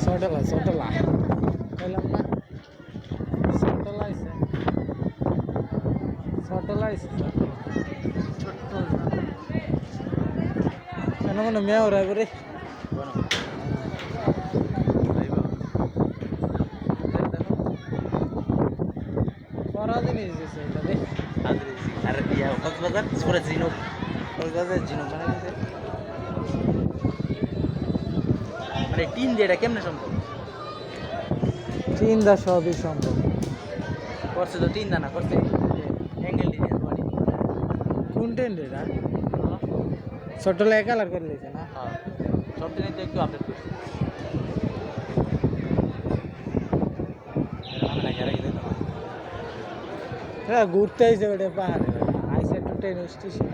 ছটলা ছটলা পেলাম না ছটলা আইছে ছটলা আইছে কেন মনে মেয়ে ওরা করে করা জিনিস দিছে এটা রে আর ইয়া কক্সবাজার পুরো ঝিনুক কক্সবাজার ঝিনুক বানাইছে মানে টিন দিয়ে এটা কেমনে সম্ভব চিন্তা সবই সম্ভব করছে তো তিন দানা করছে অ্যাঙ্গেল দিয়ে বাড়ি কোন ট্রেন্ড এটা ছটলা কালার করে লিয়েছে না হ্যাঁ সব দিনই তো একটু আপডেট করছি হ্যাঁ ঘুরতে আইছে ওটা পাহাড়ে আইসে একটু ট্রেন স্টেশন